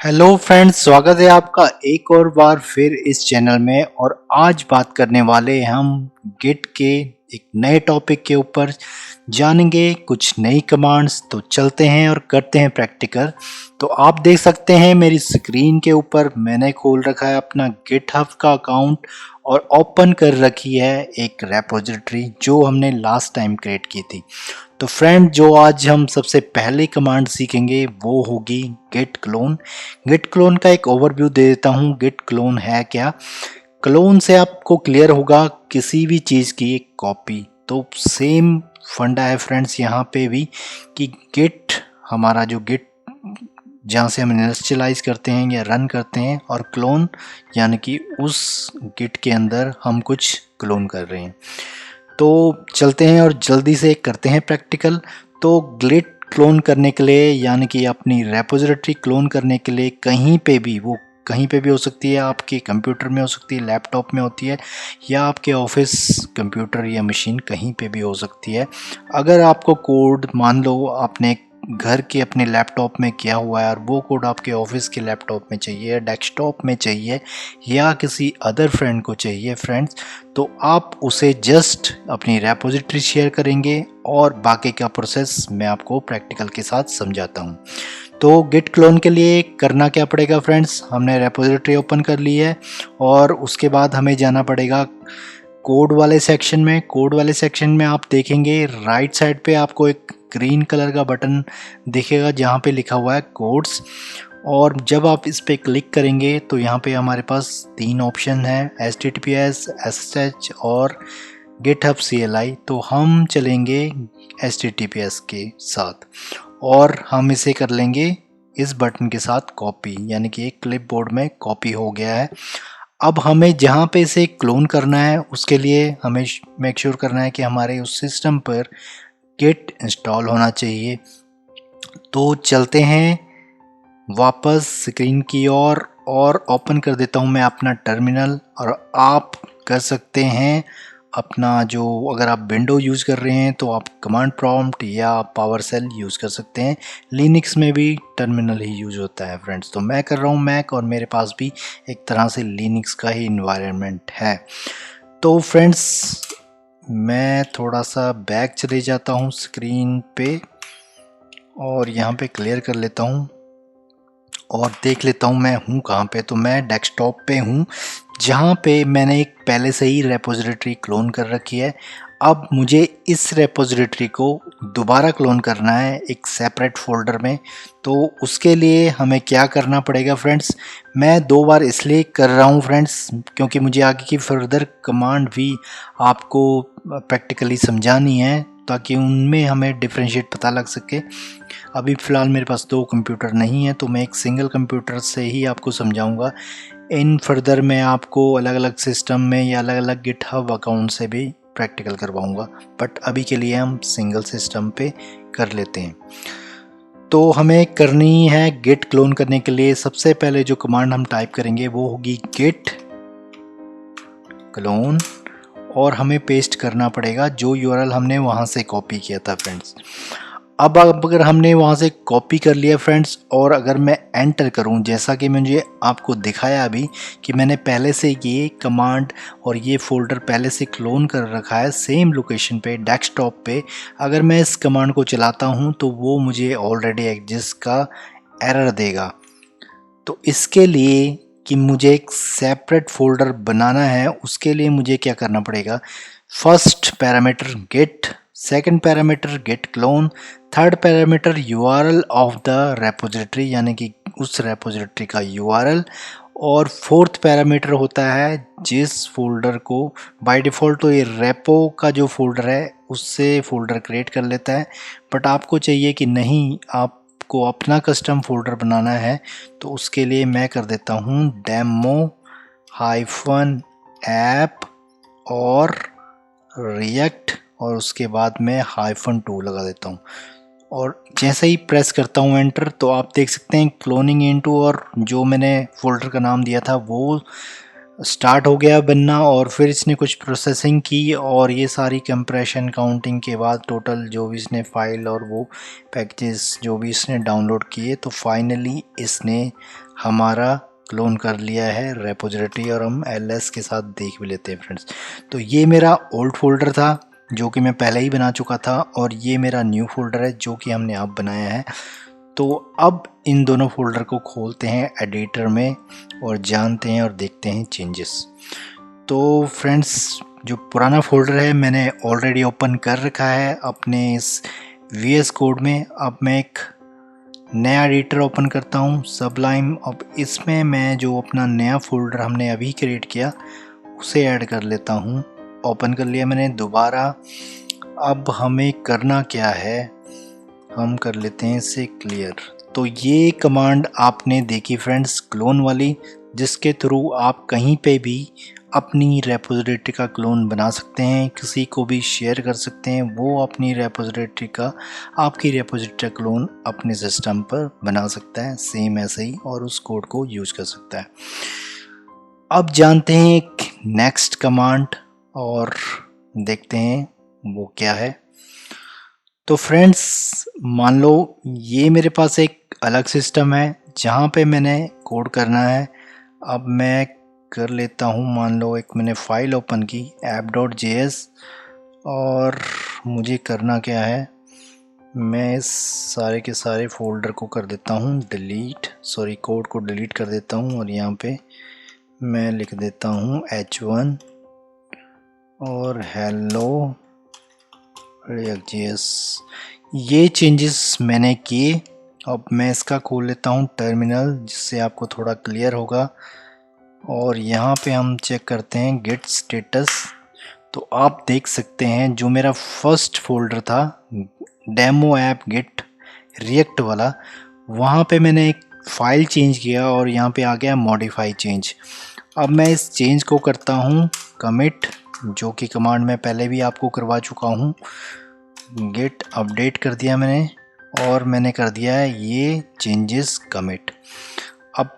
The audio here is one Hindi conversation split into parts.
हेलो फ्रेंड्स, स्वागत है आपका एक और बार फिर इस चैनल में। और आज बात करने वाले हैं हम गिट के एक नए टॉपिक के ऊपर, जानेंगे कुछ नई कमांड्स। तो चलते हैं और करते हैं प्रैक्टिकल। तो आप देख सकते हैं मेरी स्क्रीन के ऊपर मैंने खोल रखा है अपना गिटहब का अकाउंट और ओपन कर रखी है एक रेपोजिटरी जो हमने लास्ट टाइम क्रिएट की थी। तो फ्रेंड, जो आज हम सबसे पहली कमांड सीखेंगे वो होगी गिट क्लोन। गिट क्लोन का एक ओवरव्यू दे देता हूँ। गिट क्लोन है क्या? क्लोन से आपको क्लियर होगा किसी भी चीज़ की एक कॉपी। तो सेम फंडा है फ्रेंड्स यहाँ पे भी कि गिट, हमारा जो गिट जहाँ से हम इनिशियलाइज करते हैं या रन करते हैं, और क्लोन यानी कि उस गिट के अंदर हम कुछ क्लोन कर रहे हैं। तो चलते हैं और जल्दी से करते हैं प्रैक्टिकल। तो गिट क्लोन करने के लिए यानी कि अपनी रेपोजिटरी क्लोन करने के लिए कहीं पे भी, वो कहीं पे भी हो सकती है, आपके कंप्यूटर में हो सकती है, लैपटॉप में होती है, या आपके ऑफिस कंप्यूटर या मशीन कहीं पे भी हो सकती है। अगर आपको कोड, मान लो आपने घर के अपने लैपटॉप में किया हुआ है और वो कोड आपके ऑफिस के लैपटॉप में चाहिए, डेस्कटॉप में चाहिए, या किसी अदर फ्रेंड को चाहिए फ्रेंड्स, तो आप उसे जस्ट अपनी रेपोजिटरी शेयर करेंगे और बाकी का प्रोसेस मैं आपको प्रैक्टिकल के साथ समझाता हूँ। तो गिट क्लोन के लिए करना क्या पड़ेगा फ्रेंड्स? हमने रेपोजिटरी ओपन कर ली है और उसके बाद हमें जाना पड़ेगा कोड वाले सेक्शन में। कोड वाले सेक्शन में आप देखेंगे राइट साइड पे आपको एक ग्रीन कलर का बटन दिखेगा जहाँ पे लिखा हुआ है कोड्स। और जब आप इस पे क्लिक करेंगे तो यहाँ पे हमारे पास 3 ऑप्शन है, HTTPS, SSH और GitHub CLI। तो हम चलेंगे HTTPS के साथ और हम इसे कर लेंगे इस बटन के साथ कॉपी, यानी कि एक क्लिपबोर्ड में कॉपी हो गया है। अब हमें जहाँ पे इसे क्लोन करना है उसके लिए हमें मेक श्योर करना है कि हमारे उस सिस्टम पर गिट इंस्टॉल होना चाहिए। तो चलते हैं वापस स्क्रीन की ओर और ओपन कर देता हूं मैं अपना टर्मिनल। और आप कर सकते हैं अपना जो, अगर आप विंडो यूज़ कर रहे हैं तो आप कमांड प्रॉम्प्ट या पावर सेल यूज़ कर सकते हैं। लिनक्स में भी टर्मिनल ही यूज़ होता है फ्रेंड्स। तो मैं कर रहा हूँ मैक और मेरे पास भी एक तरह से लिनक्स का ही इन्वायरमेंट है। तो फ्रेंड्स, मैं थोड़ा सा बैक चले जाता हूँ स्क्रीन पे और यहाँ पे क्लियर कर लेता हूँ और देख लेता हूँ मैं हूँ कहाँ पे। तो मैं डेस्कटॉप पे हूँ जहाँ पे मैंने एक पहले से ही रेपोजिटरी क्लोन कर रखी है। अब मुझे इस रेपोजिटरी को दोबारा क्लोन करना है एक सेपरेट फोल्डर में। तो उसके लिए हमें क्या करना पड़ेगा फ्रेंड्स? मैं 2 बार इसलिए कर रहा हूँ फ्रेंड्स क्योंकि मुझे आगे की फर्दर कमांड भी आपको प्रैक्टिकली समझानी है ताकि उनमें हमें डिफ्रेंशिएट पता लग सके। अभी फ़िलहाल मेरे पास 2 कंप्यूटर नहीं है तो मैं एक सिंगल कंप्यूटर से ही आपको समझाऊंगा। इन फर्दर मैं आपको अलग अलग सिस्टम में या अलग अलग गिटहब अकाउंट से भी प्रैक्टिकल करवाऊंगा, बट अभी के लिए हम सिंगल सिस्टम पे कर लेते हैं। तो हमें करनी है गिट क्लोन करने के लिए सबसे पहले जो कमांड हम टाइप करेंगे वो होगी गिट क्लोन, और हमें पेस्ट करना पड़ेगा जो यूआरएल हमने वहाँ से कॉपी किया था फ्रेंड्स। अब अगर हमने वहाँ से कॉपी कर लिया फ्रेंड्स और अगर मैं एंटर करूँ, जैसा कि मुझे आपको दिखाया अभी कि मैंने पहले से ये कमांड और ये फोल्डर पहले से क्लोन कर रखा है सेम लोकेशन पे डेस्कटॉप पे। अगर मैं इस कमांड को चलाता हूँ तो वो मुझे ऑलरेडी एग्जिस्ट का एरर देगा। तो इसके लिए कि मुझे एक सेपरेट फोल्डर बनाना है उसके लिए मुझे क्या करना पड़ेगा? First parameter git, second parameter git clone, third parameter URL of the repository यानी कि उस रेपोजिटरी का यूआरएल, और फोर्थ पैरामीटर होता है जिस फोल्डर को बाय डिफ़ॉल्ट तो ये रेपो का जो फोल्डर है उससे फोल्डर क्रिएट कर लेता है, बट आपको चाहिए कि नहीं, आपको अपना कस्टम फोल्डर बनाना है। तो उसके लिए मैं कर देता हूँ डेमो हाइफन ऐप और रिएक्ट, और उसके बाद मैं -2 लगा देता हूँ। और जैसे ही प्रेस करता हूँ एंटर तो आप देख सकते हैं क्लोनिंग इनटू, और जो मैंने फोल्डर का नाम दिया था वो स्टार्ट हो गया बनना, और फिर इसने कुछ प्रोसेसिंग की और ये सारी कंप्रेशन काउंटिंग के बाद टोटल जो भी इसने फ़ाइल और वो पैकेजेस जो भी इसने डाउनलोड किए, तो फाइनली इसने हमारा क्लोन कर लिया है रेपोजिटरी, और हम ls के साथ देख भी लेते हैं फ्रेंड्स। तो ये मेरा ओल्ड फोल्डर था जो कि मैं पहले ही बना चुका था, और ये मेरा न्यू फोल्डर है जो कि हमने अब बनाया है। तो अब इन दोनों फोल्डर को खोलते हैं एडिटर में और जानते हैं और देखते हैं चेंजेस। तो फ्रेंड्स, जो पुराना फोल्डर है मैंने ऑलरेडी ओपन कर रखा है अपने इस VS कोड में। अब मैं एक नया एडिटर ओपन करता हूँ, सबलाइम। अब इसमें मैं जो अपना नया फोल्डर हमने अभी क्रिएट किया उसे ऐड कर लेता हूँ। ओपन कर लिया मैंने दोबारा। अब हमें करना क्या है, हम कर लेते हैं इसे क्लियर। तो ये कमांड आपने देखी फ्रेंड्स, क्लोन वाली, जिसके थ्रू आप कहीं पे भी अपनी रेपोजिटरी का क्लोन बना सकते हैं, किसी को भी शेयर कर सकते हैं, वो अपनी रेपोजिटरी का आपकी रेपोजिटरी का क्लोन अपने सिस्टम पर बना सकता है सेम ऐसे ही, और उस कोड को यूज कर सकता है। अब जानते हैं एक नेक्स्ट कमांड और देखते हैं वो क्या है। तो फ्रेंड्स, मान लो ये मेरे पास एक अलग सिस्टम है जहाँ पे मैंने कोड करना है। अब मैं कर लेता हूँ, मान लो एक मैंने फाइल ओपन की app.js, और मुझे करना क्या है, मैं इस सारे के सारे फोल्डर को कर देता हूँ डिलीट, सॉरी कोड को डिलीट कर देता हूँ, और यहाँ पे मैं लिख देता हूँ h1 और हेलो react.js। ये चेंजेस मैंने किए। अब मैं इसका खोल लेता हूँ टर्मिनल, जिससे आपको थोड़ा क्लियर होगा, और यहाँ पे हम चेक करते हैं गिट स्टेटस। तो आप देख सकते हैं जो मेरा फर्स्ट फोल्डर था डेमो ऐप गिट रिएक्ट वाला, वहाँ पे मैंने एक फाइल चेंज किया और यहाँ पे आ गया मॉडिफाई चेंज। अब मैं इस चेंज को करता हूँ कमिट, जो कि कमांड मैं पहले भी आपको करवा चुका हूँ। गिट अपडेट कर दिया मैंने, और मैंने कर दिया है ये चेंजेस कमिट। अब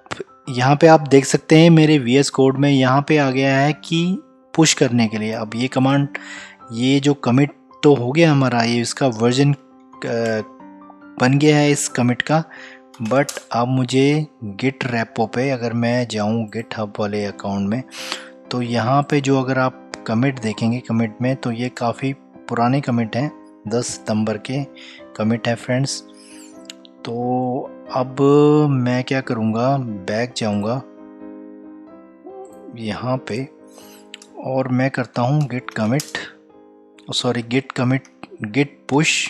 यहाँ पे आप देख सकते हैं मेरे VS कोड में यहाँ पे आ गया है कि पुश करने के लिए। अब ये कमांड, ये जो कमिट तो हो गया हमारा, ये इसका वर्जन बन गया है इस कमिट का। बट अब मुझे गिट रेपो पे अगर मैं जाऊँ गिटहब वाले अकाउंट में, तो यहाँ पे जो अगर आप कमिट देखेंगे कमिट में, तो ये काफ़ी पुराने कमिट हैं, 10 सितंबर के कमिट है फ्रेंड्स। तो अब मैं क्या करूँगा, बैक जाऊँगा यहाँ पे और मैं करता हूँ git commit, sorry git commit git push.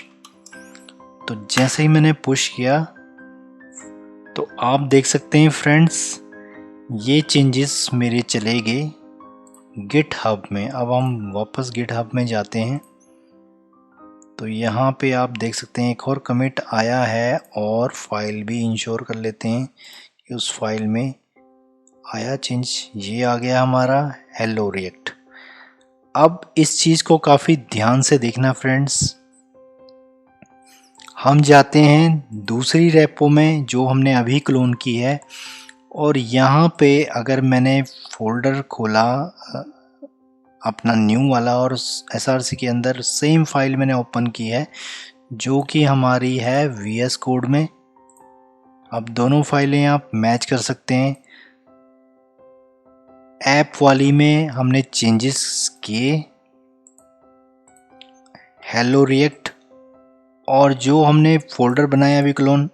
तो जैसे ही मैंने पुश किया तो आप देख सकते हैं फ्रेंड्स, ये चेंजेस मेरे चले गए गिटहब में। अब हम वापस गिटहब में जाते हैं, तो यहाँ पे आप देख सकते हैं एक और कमिट आया है, और फाइल भी इंश्योर कर लेते हैं कि उस फाइल में आया चेंज। ये आ गया हमारा हेलो रिएक्ट। अब इस चीज़ को काफ़ी ध्यान से देखना फ्रेंड्स। हम जाते हैं दूसरी रेपो में जो हमने अभी क्लोन की है, और यहाँ पे अगर मैंने फोल्डर खोला अपना न्यू वाला, और SRC के अंदर सेम फाइल मैंने ओपन की है जो कि हमारी है VS कोड में। अब दोनों फाइलें आप मैच कर सकते हैं। ऐप वाली में हमने चेंजेस किए हेलो रिएक्ट, और जो हमने फोल्डर बनाया अभी क्लोन,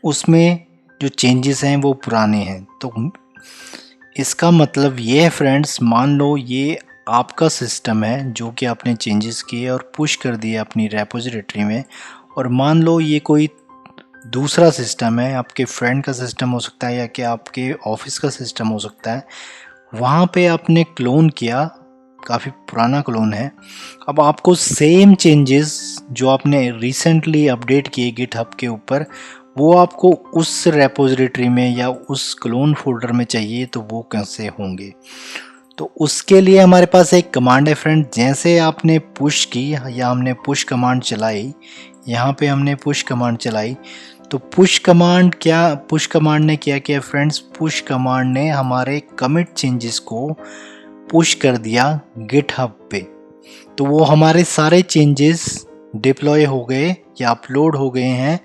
उसमें जो चेंजेस हैं वो पुराने हैं। तो इसका मतलब ये है फ्रेंड्स, मान लो ये आपका सिस्टम है जो कि आपने चेंजेस किए और पुश कर दिए अपनी रेपोजिटरी में, और मान लो ये कोई दूसरा सिस्टम है, आपके फ्रेंड का सिस्टम हो सकता है या कि आपके ऑफिस का सिस्टम हो सकता है, वहाँ पे आपने क्लोन किया, काफ़ी पुराना क्लोन है। अब आपको सेम चेंजेस जो आपने रिसेंटली अपडेट किए गिटहब के ऊपर, वो आपको उस रेपोजिटरी में या उस क्लोन फोल्डर में चाहिए, तो वो कैसे होंगे? तो उसके लिए हमारे पास एक कमांड है फ्रेंड। जैसे आपने पुश की या हमने पुश कमांड चलाई, यहाँ पे हमने पुश कमांड चलाई, तो पुश कमांड ने क्या किया फ्रेंड्स, पुश कमांड ने हमारे कमिट चेंजेस को पुश कर दिया गिटहब पे। तो वो हमारे सारे चेंजेस डिप्लॉय हो गए या अपलोड हो गए हैं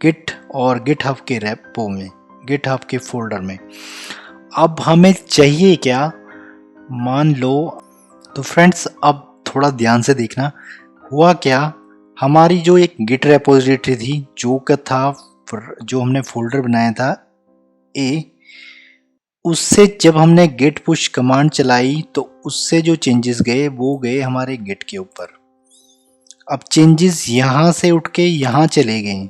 गिट और गिटहब के रेपो में, गिटहब के फोल्डर में। अब हमें चाहिए क्या, मान लो, तो फ्रेंड्स अब थोड़ा ध्यान से देखना, हुआ क्या, हमारी जो एक गिट रेपोजिटरी थी जो का था, जो हमने फोल्डर बनाया था ए, उससे जब हमने गिट पुश कमांड चलाई तो उससे जो चेंजेस गए वो गए हमारे गिट के ऊपर। अब चेंजेस यहाँ से उठ के यहाँ चले गए।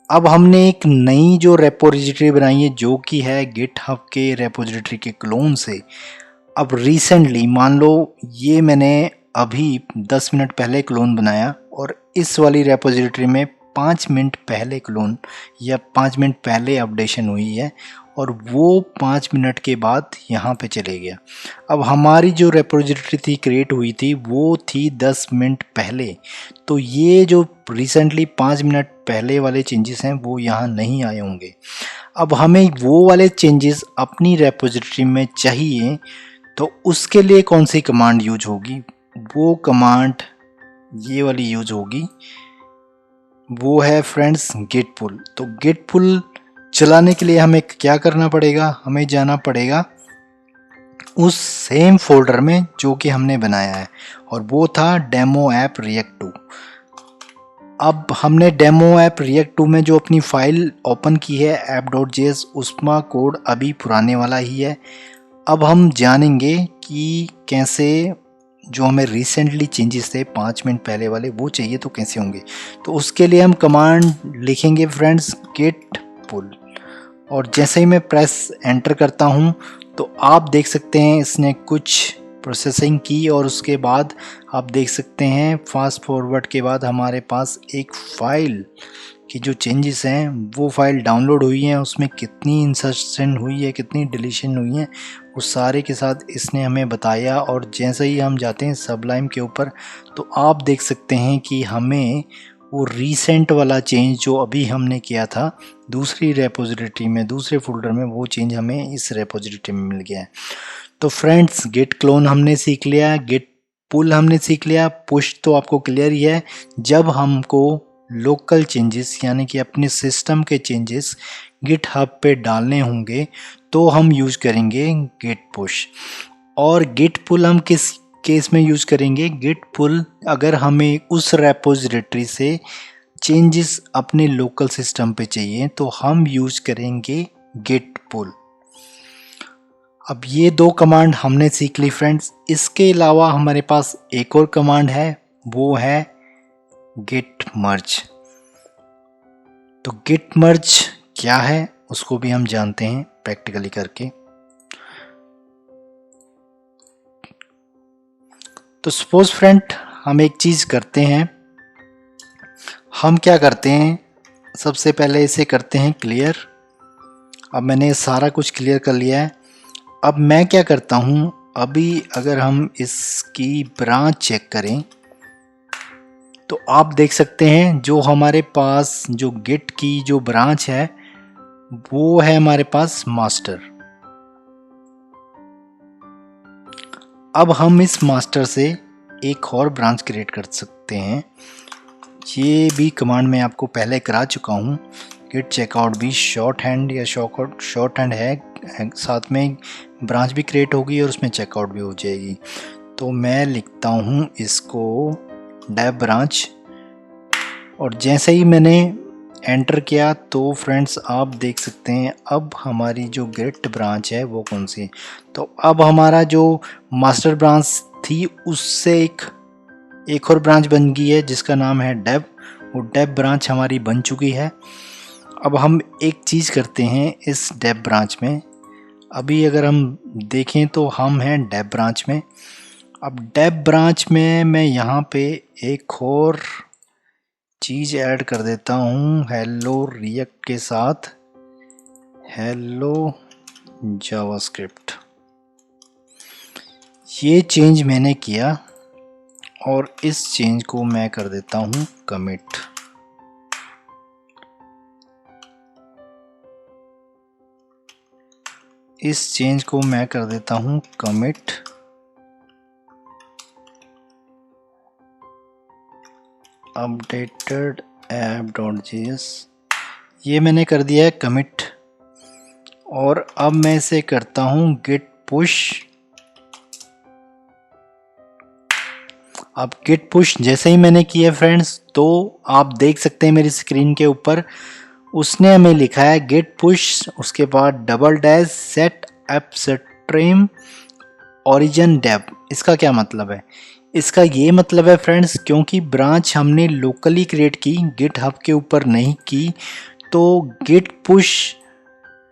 अब हमने एक नई जो रेपोजिटरी बनाई है जो कि है गिटहब के रेपोजिटरी के क्लोन से। अब रिसेंटली मान लो ये मैंने अभी 10 मिनट पहले क्लोन बनाया और इस वाली रेपोजिटरी में 5 मिनट पहले क्लोन या 5 मिनट पहले अपडेशन हुई है और वो 5 मिनट के बाद यहाँ पे चले गया। अब हमारी जो रेपोजिटरी थी क्रिएट हुई थी वो थी 10 मिनट पहले, तो ये जो रिसेंटली 5 मिनट पहले वाले चेंजेस हैं वो यहाँ नहीं आए होंगे। अब हमें वो वाले चेंजेस अपनी रेपोजिटरी में चाहिए, तो उसके लिए कौन सी कमांड यूज होगी, वो कमांड ये वाली यूज होगी, वो है फ्रेंड्स गिट पुल। तो गिट पुल चलाने के लिए हमें क्या करना पड़ेगा, हमें जाना पड़ेगा उस सेम फोल्डर में जो कि हमने बनाया है और वो था डेमो ऐप रिएक्ट 2। अब हमने डेमो ऐप रिएक्ट 2 में जो अपनी फाइल ओपन की है app.js, उसका कोड अभी पुराने वाला ही है। अब हम जानेंगे कि कैसे जो हमें रिसेंटली चेंजेस थे 5 मिनट पहले वाले वो चाहिए तो कैसे होंगे। तो उसके लिए हम कमांड लिखेंगे फ्रेंड्स गिट पुल, और जैसे ही मैं प्रेस एंटर करता हूँ तो आप देख सकते हैं इसने कुछ प्रोसेसिंग की और उसके बाद आप देख सकते हैं फास्ट फॉरवर्ड के बाद हमारे पास एक फाइल की जो चेंजेस हैं वो फाइल डाउनलोड हुई है। उसमें कितनी इंसर्शन हुई है, कितनी डिलीशन हुई है, वो सारे के साथ इसने हमें बताया। और जैसे ही हम जाते हैं सबलाइम के ऊपर तो आप देख सकते हैं कि हमें वो रीसेंट वाला चेंज जो अभी हमने किया था दूसरी रेपोजिटरी में, दूसरे फोल्डर में, वो चेंज हमें इस रेपोजिटरी में मिल गया है। तो फ्रेंड्स गिट क्लोन हमने सीख लिया, गिट पुल हमने सीख लिया, पुश तो आपको क्लियर ही है। जब हमको लोकल चेंजेस यानी कि अपने सिस्टम के चेंजेस गिटहब पे डालने होंगे तो हम यूज करेंगे गिट पुश। और गिट पुल हम किस केस में यूज करेंगे, गिट पुल अगर हमें उस रेपोजिटरी से चेंजेस अपने लोकल सिस्टम पे चाहिए तो हम यूज करेंगे गिट पुल। अब ये दो कमांड हमने सीख ली फ्रेंड्स। इसके अलावा हमारे पास एक और कमांड है, वो है गिट मर्ज। तो गिट मर्ज क्या है उसको भी हम जानते हैं प्रैक्टिकली करके। तो सपोज फ्रेंड हम एक चीज करते हैं, हम क्या करते हैं, सबसे पहले इसे करते हैं क्लियर। अब मैंने सारा कुछ क्लियर कर लिया है। अब मैं क्या करता हूं, अभी अगर हम इसकी ब्रांच चेक करें तो आप देख सकते हैं जो हमारे पास जो गिट की जो ब्रांच है वो है हमारे पास मास्टर। अब हम इस मास्टर से एक और ब्रांच क्रिएट कर सकते हैं। ये भी कमांड मैं आपको पहले करा चुका हूँ। गिट चेकआउट भी शॉर्ट हैंड या शॉर्ट हैंड है, साथ में ब्रांच भी क्रिएट होगी और उसमें चेकआउट भी हो जाएगी। तो मैं लिखता हूँ इसको डेव ब्रांच, और जैसे ही मैंने एंटर किया तो फ्रेंड्स आप देख सकते हैं अब हमारी जो गिट ब्रांच है वो कौन सी है। तो अब हमारा जो मास्टर ब्रांच थी उससे एक और ब्रांच बन गई है जिसका नाम है डेव। वो डेव ब्रांच हमारी बन चुकी है। अब हम एक चीज़ करते हैं इस डेव ब्रांच में, अभी अगर हम देखें तो हम हैं डेव ब्रांच में। अब डेव ब्रांच में मैं यहाँ पे एक और चीज़ ऐड कर देता हूँ हेलो रिएक्ट के साथ, हेलो जावास्क्रिप्ट। ये चेंज मैंने किया और इस चेंज को मैं कर देता हूँ कमिट। इस चेंज को मैं कर देता हूं कमिट अपडेटेड app.js, ये मैंने कर दिया है कमिट। और अब मैं इसे करता हूं गिट पुश। अब गिट पुश जैसे ही मैंने किया फ्रेंड्स, तो आप देख सकते हैं मेरी स्क्रीन के ऊपर उसने हमें लिखा है गिट पुश, उसके बाद double dash set upstream origin dev. इसका क्या मतलब है? इसका ये मतलब है फ्रेंड्स, क्योंकि ब्रांच हमने लोकली क्रिएट की, गिट हब के ऊपर नहीं की, तो गिट पुश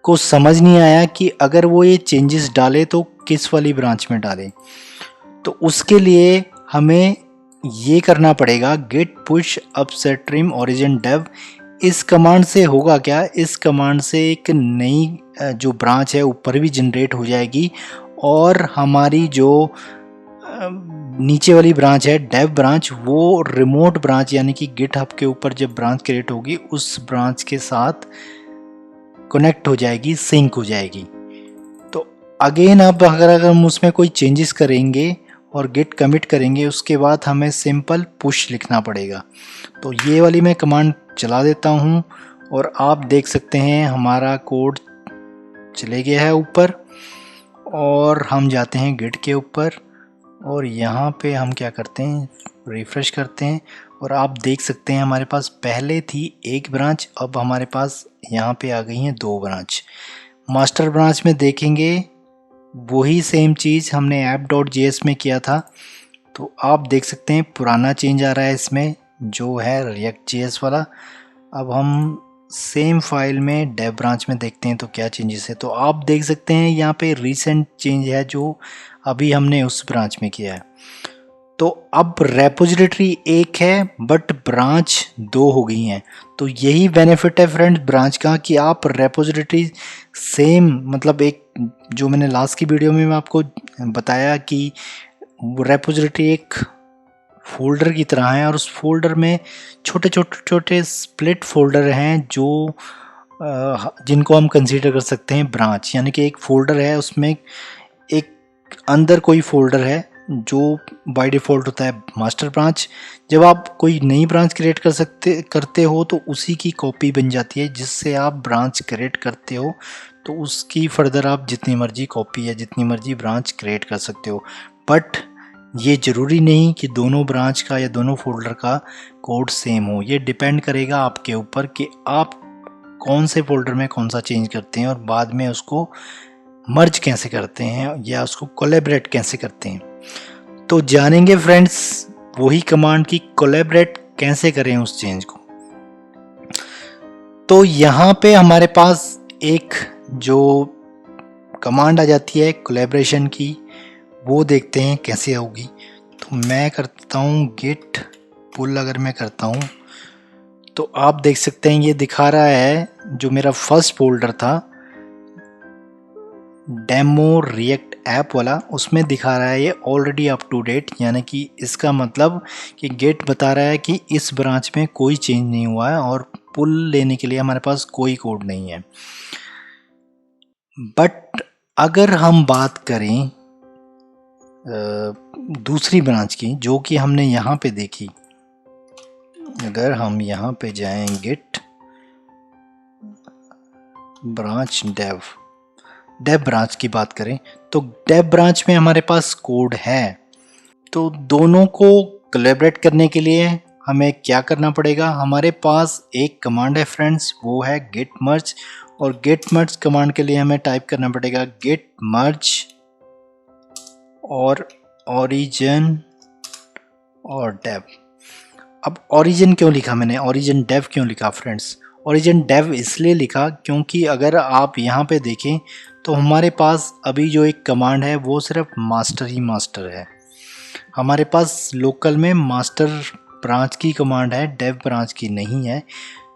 को समझ नहीं आया कि अगर वो ये चेंजेस डाले तो किस वाली ब्रांच में डाले। तो उसके लिए हमें ये करना पड़ेगा git push upstream origin dev. इस कमांड से होगा क्या, इस कमांड से एक नई जो ब्रांच है ऊपर भी जनरेट हो जाएगी, और हमारी जो नीचे वाली ब्रांच है डेव ब्रांच, वो रिमोट ब्रांच यानी कि गिट हब के ऊपर जब ब्रांच क्रिएट होगी उस ब्रांच के साथ कनेक्ट हो जाएगी, सिंक हो जाएगी। तो अगेन अब अगर हम उसमें कोई चेंजेस करेंगे और गिट कमिट करेंगे, उसके बाद हमें सिंपल पुश लिखना पड़ेगा। तो ये वाली मैं कमांड चला देता हूँ और आप देख सकते हैं हमारा कोड चले गया है ऊपर। और हम जाते हैं गिट के ऊपर और यहाँ पे हम क्या करते हैं, रिफ्रेश करते हैं और आप देख सकते हैं हमारे पास पहले थी एक ब्रांच, अब हमारे पास यहाँ पे आ गई हैं 2 ब्रांच। मास्टर ब्रांच में देखेंगे वही सेम चीज़ हमने app.js में किया था। तो आप देख सकते हैं पुराना चेंज आ रहा है इसमें जो है react.js वाला। अब हम सेम फाइल में डेव ब्रांच में देखते हैं तो क्या चेंजेस है। तो आप देख सकते हैं यहाँ पे रिसेंट चेंज है जो अभी हमने उस ब्रांच में किया है। तो अब रेपोजिटरी एक है बट ब्रांच 2 हो गई हैं। तो यही बेनिफिट है फ्रेंड्स ब्रांच का कि आप रेपोजिटरी सेम, मतलब एक जो मैंने लास्ट की वीडियो में मैं आपको बताया कि रेपोजिटरी एक फोल्डर की तरह है और उस फोल्डर में छोटे छोटे छोटे स्प्लिट फोल्डर हैं जो जिनको हम कंसीडर कर सकते हैं ब्रांच। यानी कि एक फोल्डर है उसमें एक अंदर कोई फोल्डर है जो बाय डिफ़ॉल्ट होता है मास्टर ब्रांच। जब आप कोई नई ब्रांच क्रिएट करते हो तो उसी की कॉपी बन जाती है जिससे आप ब्रांच क्रिएट करते हो। तो उसकी फर्दर आप जितनी मर्जी कॉपी या जितनी मर्जी ब्रांच क्रिएट कर सकते हो। बट ये ज़रूरी नहीं कि दोनों ब्रांच का या दोनों फोल्डर का कोड सेम हो। ये डिपेंड करेगा आपके ऊपर कि आप कौन से फोल्डर में कौन सा चेंज करते हैं और बाद में उसको मर्ज कैसे करते हैं या उसको कोलैबोरेट कैसे करते हैं। तो जानेंगे फ्रेंड्स वही कमांड की कोलैबोरेट कैसे करें उस चेंज को। तो यहाँ पे हमारे पास एक जो कमांड आ जाती है कोलैबोरेशन की, वो देखते हैं कैसे होगी। तो मैं करता हूँ गिट पुल। अगर मैं करता हूँ तो आप देख सकते हैं ये दिखा रहा है जो मेरा फर्स्ट फोल्डर था डेमो रिएक्ट ऐप वाला, उसमें दिखा रहा है ये ऑलरेडी अप टू डेट। यानी कि इसका मतलब कि गेट बता रहा है कि इस ब्रांच में कोई चेंज नहीं हुआ है और पुल लेने के लिए हमारे पास कोई कोड नहीं है। बट अगर हम बात करें दूसरी ब्रांच की जो कि हमने यहाँ पे देखी, अगर हम यहाँ पे जाएं गिट ब्रांच डेव ब्रांच की बात करें तो डेव ब्रांच में हमारे पास कोड है। तो दोनों को कोलैबोरेट करने के लिए हमें क्या करना पड़ेगा, हमारे पास एक कमांड है फ्रेंड्स, वो है गिट मर्ज। और गिट मर्ज कमांड के लिए हमें टाइप करना पड़ेगा गिट मर्ज और ओरिजिन और डेव। अब ओरिजिन क्यों लिखा मैंने, ओरिजिन डेव क्यों लिखा फ्रेंड्स? ओरिजिन डेव इसलिए लिखा क्योंकि अगर आप यहाँ पे देखें तो हमारे पास अभी जो एक कमांड है वो सिर्फ मास्टर ही मास्टर है। हमारे पास लोकल में मास्टर ब्रांच की कमांड है, डेव ब्रांच की नहीं है।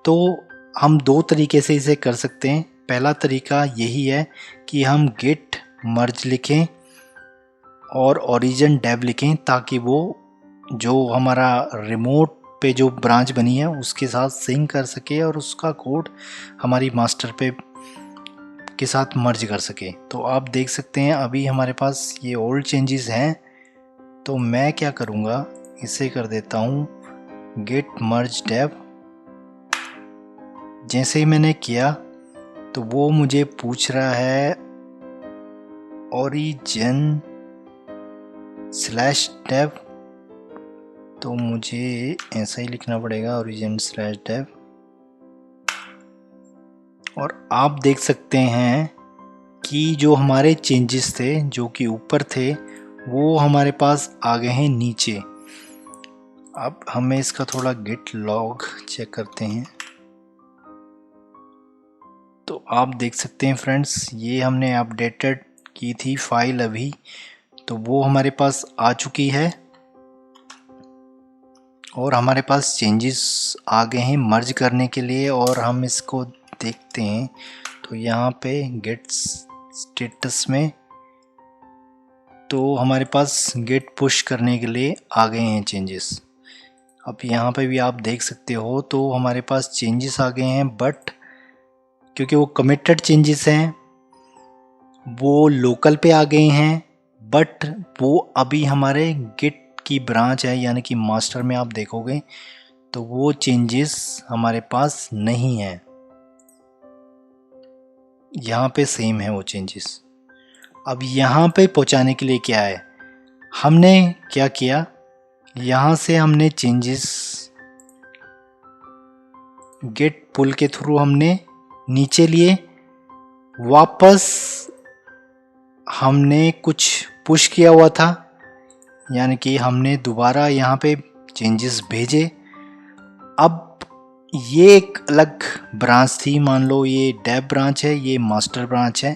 तो हम 2 तरीके से इसे कर सकते हैं। पहला तरीका यही है कि हम गिट मर्ज लिखें और ओरिजिन डेव लिखें ताकि वो जो हमारा रिमोट पे जो ब्रांच बनी है उसके साथ सिंक कर सके और उसका कोड हमारी मास्टर पे के साथ मर्ज कर सके। तो आप देख सकते हैं अभी हमारे पास ये ओल्ड चेंजेस हैं, तो मैं क्या करूँगा, इसे कर देता हूँ गेट मर्ज डेव। जैसे ही मैंने किया तो वो मुझे पूछ रहा है ओरिजिन स्लैश डेव, तो मुझे ऐसा ही लिखना पड़ेगा ओरिजिन स्लैश डेव। और आप देख सकते हैं कि जो हमारे चेंजेस थे जो कि ऊपर थे वो हमारे पास आ गए हैं नीचे। अब हमें इसका थोड़ा गिट लॉग चेक करते हैं। तो आप देख सकते हैं फ्रेंड्स, ये हमने अपडेटेड की थी फाइल अभी, तो वो हमारे पास आ चुकी है और हमारे पास चेंजेस आ गए हैं मर्ज करने के लिए। और हम इसको देखते हैं तो यहाँ पे गेट स्टेटस में तो हमारे पास गेट पुश करने के लिए आ गए हैं चेंजेस। अब यहाँ पे भी आप देख सकते हो तो हमारे पास चेंजेस आ गए हैं, बट क्योंकि वो कमिटेड चेंजेस हैं वो लोकल पे आ गए हैं, बट वो अभी हमारे गिट की ब्रांच है यानी कि मास्टर में आप देखोगे तो वो चेंजेस हमारे पास नहीं है। यहाँ पे सेम है वो चेंजेस। अब यहाँ पे पहुँचाने के लिए क्या है, हमने क्या किया, यहाँ से हमने चेंजेस गेट पुल के थ्रू हमने नीचे लिए, वापस हमने कुछ पुश किया हुआ था यानी कि हमने दोबारा यहाँ पे चेंजेस भेजे। अब ये एक अलग ब्रांच थी, मान लो ये डेव ब्रांच है, ये मास्टर ब्रांच है,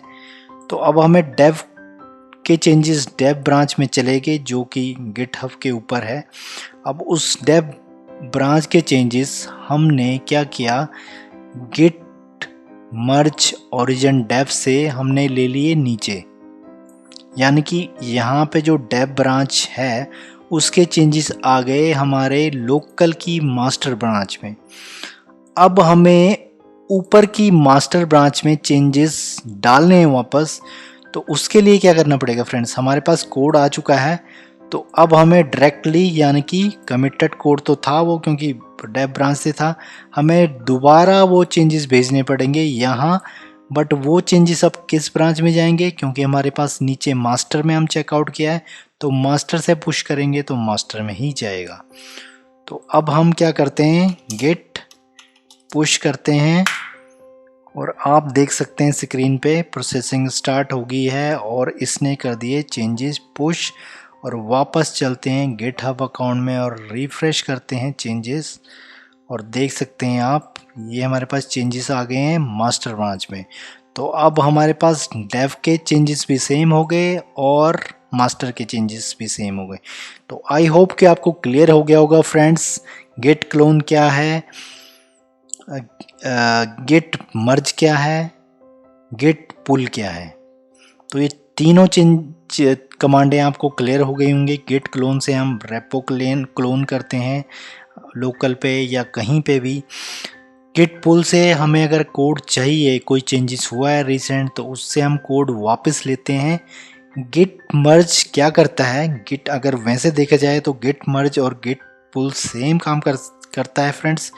तो अब हमें डेव के चेंजेस डेव ब्रांच में चले गए जो कि गिटहब के ऊपर है। अब उस डेव ब्रांच के चेंजेस हमने क्या किया, गिट मर्ज ओरिजिन डेव से हमने ले लिए नीचे, यानी कि यहाँ पे जो डेव ब्रांच है उसके चेंजेस आ गए हमारे लोकल की मास्टर ब्रांच में। अब हमें ऊपर की मास्टर ब्रांच में चेंजेस डालने हैं वापस, तो उसके लिए क्या करना पड़ेगा फ्रेंड्स, हमारे पास कोड आ चुका है, तो अब हमें डायरेक्टली यानी कि कमिटेड कोड तो था वो क्योंकि डेव ब्रांच से था, हमें दोबारा वो चेंजेस भेजने पड़ेंगे यहाँ। बट वो चेंजेस अब किस ब्रांच में जाएंगे, क्योंकि हमारे पास नीचे मास्टर में हम चेकआउट किया है तो मास्टर से पुश करेंगे तो मास्टर में ही जाएगा। तो अब हम क्या करते हैं, गेट पुश करते हैं और आप देख सकते हैं स्क्रीन पे प्रोसेसिंग स्टार्ट हो गई है और इसने कर दिए चेंजेस पुश। और वापस चलते हैं गिटहब अकाउंट में और रिफ्रेश करते हैं चेंजेस, और देख सकते हैं आप ये हमारे पास चेंजेस आ गए हैं मास्टर ब्रांच में। तो अब हमारे पास डेव के चेंजेस भी सेम हो गए और मास्टर के चेंजेस भी सेम हो गए। तो आई होप कि आपको क्लियर हो गया होगा फ्रेंड्स, गेट क्लोन क्या है, गेट मर्ज क्या है, गेट पुल क्या है। तो ये तीनों कमांडें आपको क्लियर हो गई होंगी। गेट क्लोन से हम रेपो क्लोन करते हैं लोकल पे या कहीं पे भी। गेट पुल से हमें अगर कोड चाहिए, कोई चेंजेस हुआ है रिसेंट, तो उससे हम कोड वापस लेते हैं। गिट मर्ज क्या करता है, गिट अगर वैसे देखा जाए तो गिट मर्ज और गिट पुल सेम काम करता है फ्रेंड्स,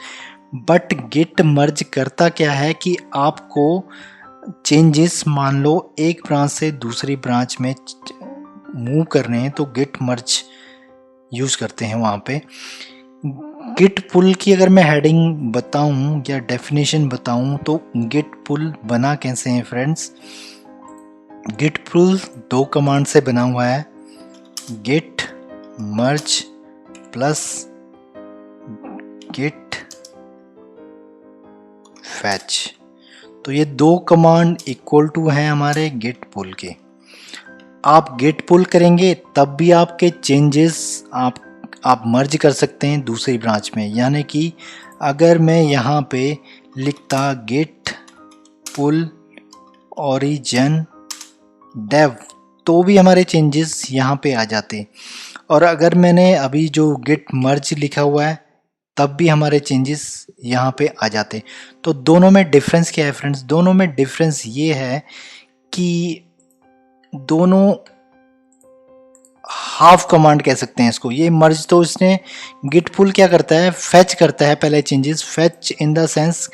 बट गिट मर्ज करता क्या है कि आपको चेंजेस मान लो एक ब्रांच से दूसरी ब्रांच में मूव करने हैं तो गिट मर्ज यूज़ करते हैं वहाँ पे। गिट पुल की अगर मैं हेडिंग बताऊं या डेफिनेशन बताऊं तो गिट पुल बना कैसे है फ्रेंड्स, गिट पुल दो कमांड से बना हुआ है, गिट मर्ज प्लस गिट फैच। तो ये दो कमांड इक्वल टू हैं हमारे गिट पुल के। आप गिट पुल करेंगे तब भी आपके चेंजेस आप मर्ज कर सकते हैं दूसरी ब्रांच में। यानी कि अगर मैं यहाँ पे लिखता गिट पुल ओरिजिन डेव तो भी हमारे चेंजेस यहाँ पे आ जाते। और अगर मैंने अभी जो गिट मर्ज लिखा हुआ है तब भी हमारे चेंजेस यहाँ पे आ जाते। तो दोनों में डिफरेंस क्या है फ्रेंड्स? दोनों में डिफरेंस ये है कि दोनों हाफ कमांड कह सकते हैं इसको। ये मर्ज तो इसने गिट पुल क्या करता है, फेच करता है पहले changes. Fetch in the sense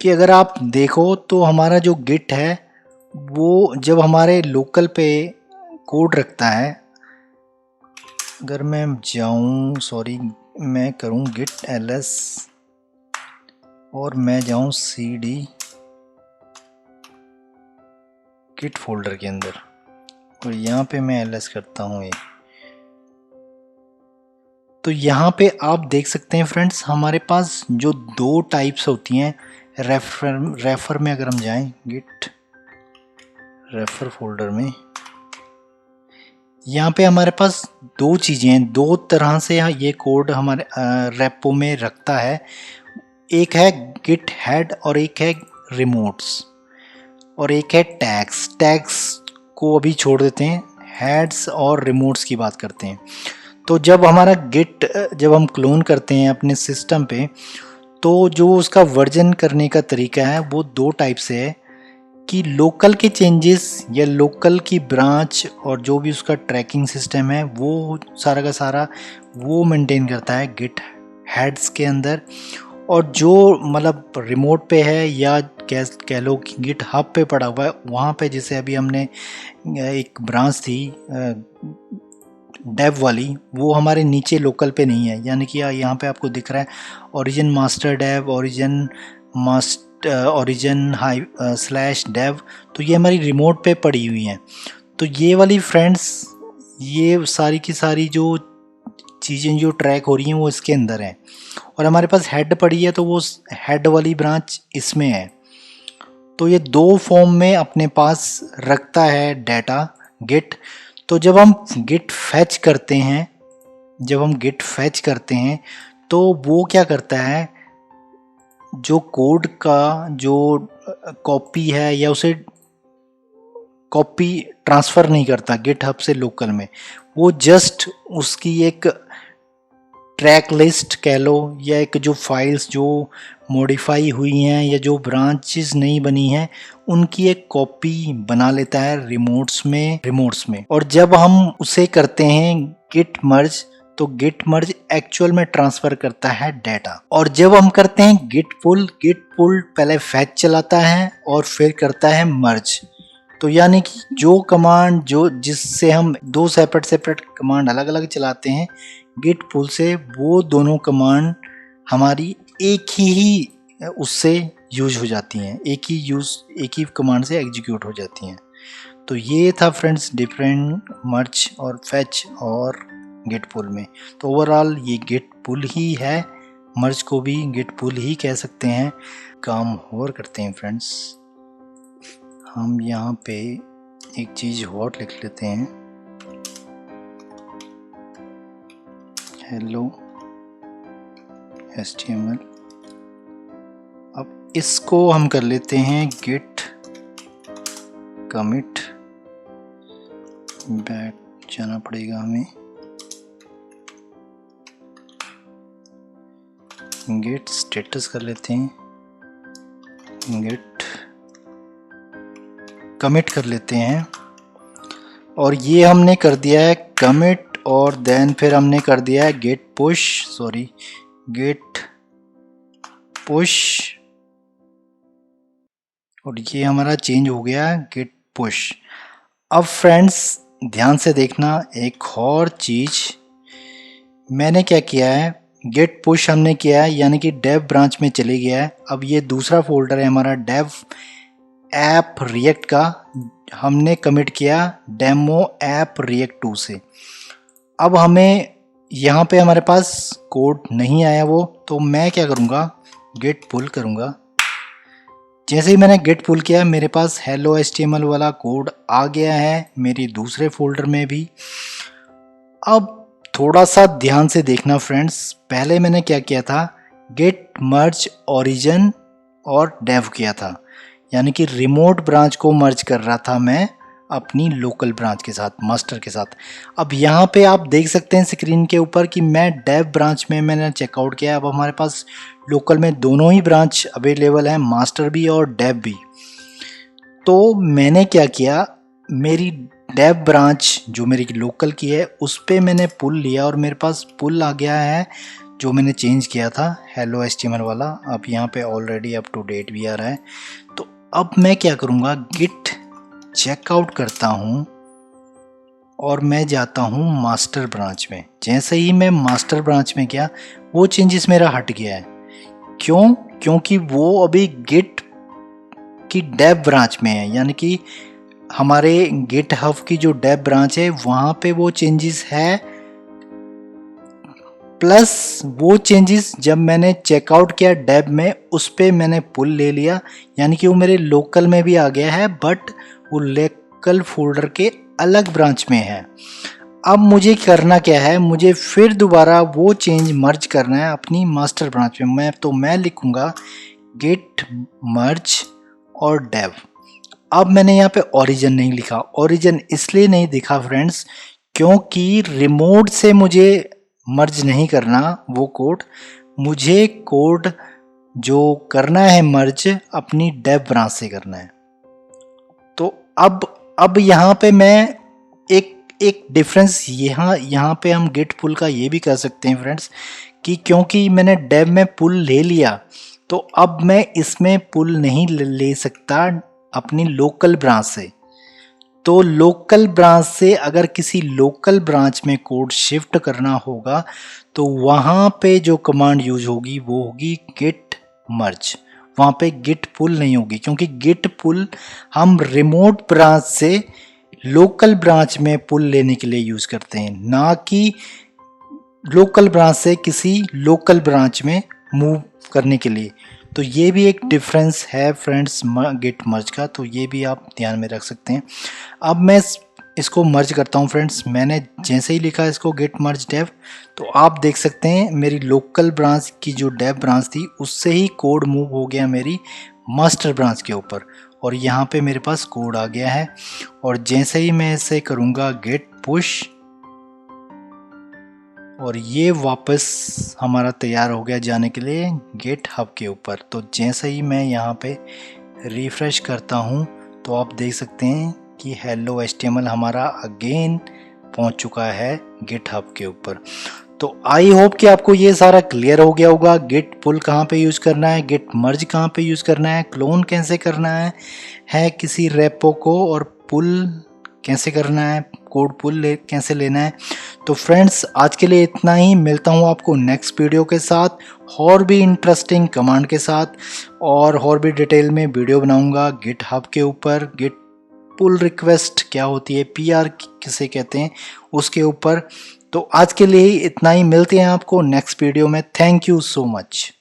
कि अगर आप देखो तो हमारा जो गिट है वो जब हमारे लोकल पे कोड रखता है, अगर मैं जाऊं, सॉरी मैं करूं गिट ls और मैं जाऊं cd गिट फोल्डर के अंदर और यहाँ पे मैं ls करता हूँ तो यहाँ पे आप देख सकते हैं फ्रेंड्स हमारे पास जो दो टाइप्स होती हैं। रेफर में अगर हम जाएं, गिट रेफर फोल्डर में, यहाँ पे हमारे पास दो चीज़ें हैं, दो तरह से ये कोड हमारे रेपो में रखता है। एक है गिट हेड और एक है रिमोट्स और एक है टैग्स। टैग्स को अभी छोड़ देते हैं, हेड्स और रिमोट्स की बात करते हैं। तो जब हमारा गिट जब हम क्लोन करते हैं अपने सिस्टम पे, तो जो उसका वर्जन करने का तरीका है वो दो टाइप से है कि लोकल के चेंजेस या लोकल की ब्रांच और जो भी उसका ट्रैकिंग सिस्टम है वो सारा का सारा वो मेंटेन करता है गिट हेड्स के अंदर। और जो मतलब रिमोट पे है या कह लो कि गिट हब पे पड़ा हुआ है, वहाँ पे जैसे अभी हमने एक ब्रांच थी डेव वाली, वो हमारे नीचे लोकल पे नहीं है। यानी कि यहाँ पे आपको दिख रहा है origin master dev, origin hi slash dev, तो ये हमारी रिमोट पे पड़ी हुई हैं। तो ये वाली फ्रेंड्स, ये सारी की सारी जो चीज़ें जो ट्रैक हो रही हैं वो इसके अंदर हैं। और हमारे पास हेड पड़ी है तो वो हेड वाली ब्रांच इसमें है। तो ये दो फॉर्म में अपने पास रखता है डाटा गिट। तो जब हम गिट फैच करते हैं, तो वो क्या करता है, जो कोड का जो कॉपी है या उसे कॉपी ट्रांसफ़र नहीं करता गिट हब से लोकल में, वो जस्ट उसकी एक ट्रैक लिस्ट कह लो या एक जो फाइल्स जो मॉडिफाई हुई हैं या जो ब्रांचेस नहीं बनी हैं उनकी एक कॉपी बना लेता है रिमोट्स में। और जब हम उसे करते हैं गिट मर्ज, तो गिट मर्ज एक्चुअल में ट्रांसफर करता है डाटा। और जब हम करते हैं गिट पुल पहले फैच चलाता है और फिर करता है मर्ज। तो यानी कि जो कमांड जो जिससे हम दो सेपरेट कमांड अलग अलग चलाते हैं गिट पुल से, वो दोनों कमांड हमारी एक ही उससे यूज हो जाती हैं, एक ही कमांड से एग्जीक्यूट हो जाती हैं। तो ये था फ्रेंड्स डिफरेंट मर्ज और फैच और गिट पुल में। तो ओवरऑल ये गिट पुल ही है, मर्ज को भी गिट पुल ही कह सकते हैं। काम और करते हैं फ्रेंड्स, हम यहाँ पे एक चीज़ और लिख लेते हैं, हेलो HTML। अब इसको हम कर लेते हैं गिट कमिट, बैक जाना पड़ेगा हमें, गिट स्टेटस कर लेते हैं, गिट कमिट कर लेते हैं। और ये हमने कर दिया है कमिट और देन फिर हमने कर दिया है गिट पुश और ये हमारा चेंज हो गया गिट पुश। अब फ्रेंड्स ध्यान से देखना, एक और चीज मैंने क्या किया है, गिट पुश हमने किया है यानी कि डेव ब्रांच में चले गया है। अब ये दूसरा फोल्डर है हमारा डेव ऐप रिएक्ट का, हमने कमिट किया डेमो ऐप रिएक्ट 2 से। अब हमें यहाँ पे हमारे पास कोड नहीं आया वो, तो मैं क्या करूँगा, गिट पुल करूँगा। जैसे ही मैंने गिट पुल किया मेरे पास हेलो HTML वाला कोड आ गया है मेरी दूसरे फोल्डर में भी। अब थोड़ा सा ध्यान से देखना फ्रेंड्स, पहले मैंने क्या किया था, गिट मर्ज ओरिजिन और डेव किया था, यानी कि रिमोट ब्रांच को मर्ज कर रहा था मैं अपनी लोकल ब्रांच के साथ, मास्टर के साथ। अब यहाँ पे आप देख सकते हैं स्क्रीन के ऊपर कि मैं डेव ब्रांच में मैंने चेकआउट किया। अब हमारे पास लोकल में दोनों ही ब्रांच अवेलेबल है, मास्टर भी और डेव भी। तो मैंने क्या किया, मेरी डेव ब्रांच जो मेरी लोकल की है उस पर मैंने पुल लिया और मेरे पास पुल आ गया है जो मैंने चेंज किया था हेलो एचटीएमएल वाला। अब यहाँ पे ऑलरेडी अप टू डेट भी आ रहा है। तो अब मैं क्या करूँगा, गिट चेकआउट करता हूँ और मैं जाता हूँ मास्टर ब्रांच में। जैसे ही मैं मास्टर ब्रांच में गया वो चेंजेस मेरा हट गया है। क्यों? क्योंकि वो अभी गिट की डेव ब्रांच में है, यानी कि हमारे गिट हब की जो डेव ब्रांच है वहाँ पे वो चेंजेस है। प्लस वो चेंजेस जब मैंने चेकआउट किया डेव में उस पर मैंने पुल ले लिया, यानी कि वो मेरे लोकल में भी आ गया है, बट वो लोकल फोल्डर के अलग ब्रांच में है। अब मुझे करना क्या है, मुझे फिर दोबारा वो चेंज मर्ज करना है अपनी मास्टर ब्रांच में। मैं लिखूंगा गिट मर्ज और डेव। अब मैंने यहाँ पे ओरिजिन नहीं लिखा। ओरिजिन इसलिए नहीं दिखा फ्रेंड्स क्योंकि रिमोट से मुझे मर्ज नहीं करना वो कोड। मुझे कोड जो करना है मर्ज अपनी डेव ब्रांच से करना है। तो अब यहाँ पे मैं एक डिफरेंस यहाँ पे हम गेट पुल का ये भी कर सकते हैं फ्रेंड्स कि क्योंकि मैंने डेव में पुल ले लिया तो अब मैं इसमें पुल नहीं ले सकता अपनी लोकल ब्रांच से। तो लोकल ब्रांच से अगर किसी लोकल ब्रांच में कोड शिफ्ट करना होगा तो वहाँ पे जो कमांड यूज होगी वो होगी गिट मर्ज। वहाँ पे गिट पुल नहीं होगी क्योंकि गिट पुल हम रिमोट ब्रांच से लोकल ब्रांच में पुल लेने के लिए यूज करते हैं, ना कि लोकल ब्रांच से किसी लोकल ब्रांच में मूव करने के लिए। तो ये भी एक डिफरेंस है फ्रेंड्स गिट मर्ज का, तो ये भी आप ध्यान में रख सकते हैं। अब मैं इसको मर्ज करता हूँ फ्रेंड्स। मैंने जैसे ही लिखा इसको गिट मर्ज डेव तो आप देख सकते हैं मेरी लोकल ब्रांच की जो डेव ब्रांच थी उससे ही कोड मूव हो गया मेरी मास्टर ब्रांच के ऊपर और यहाँ पे मेरे पास कोड आ गया है। और जैसे ही मैं इसे करूँगा गिट पुश और ये वापस हमारा तैयार हो गया जाने के लिए गिट हब के ऊपर। तो जैसे ही मैं यहाँ पे रिफ्रेश करता हूँ तो आप देख सकते हैं कि हेलो एचटीएमएल हमारा अगेन पहुँच चुका है गिट हब के ऊपर। तो आई होप कि आपको ये सारा क्लियर हो गया होगा। गिट पुल कहाँ पे यूज़ करना है, गिट मर्ज कहाँ पे यूज़ करना है, क्लोन कैसे करना है किसी रेपो को, और पुल कैसे करना है, कोड पुल कैसे लेना है। तो फ्रेंड्स आज के लिए इतना ही। मिलता हूँ आपको नेक्स्ट वीडियो के साथ और भी इंटरेस्टिंग कमांड के साथ और भी डिटेल में वीडियो बनाऊंगा गिट हब के ऊपर, गिट पुल रिक्वेस्ट क्या होती है, पीआर किसे कहते हैं, उसके ऊपर। तो आज के लिए इतना ही। मिलते हैं आपको नेक्स्ट वीडियो में। Thank you so much.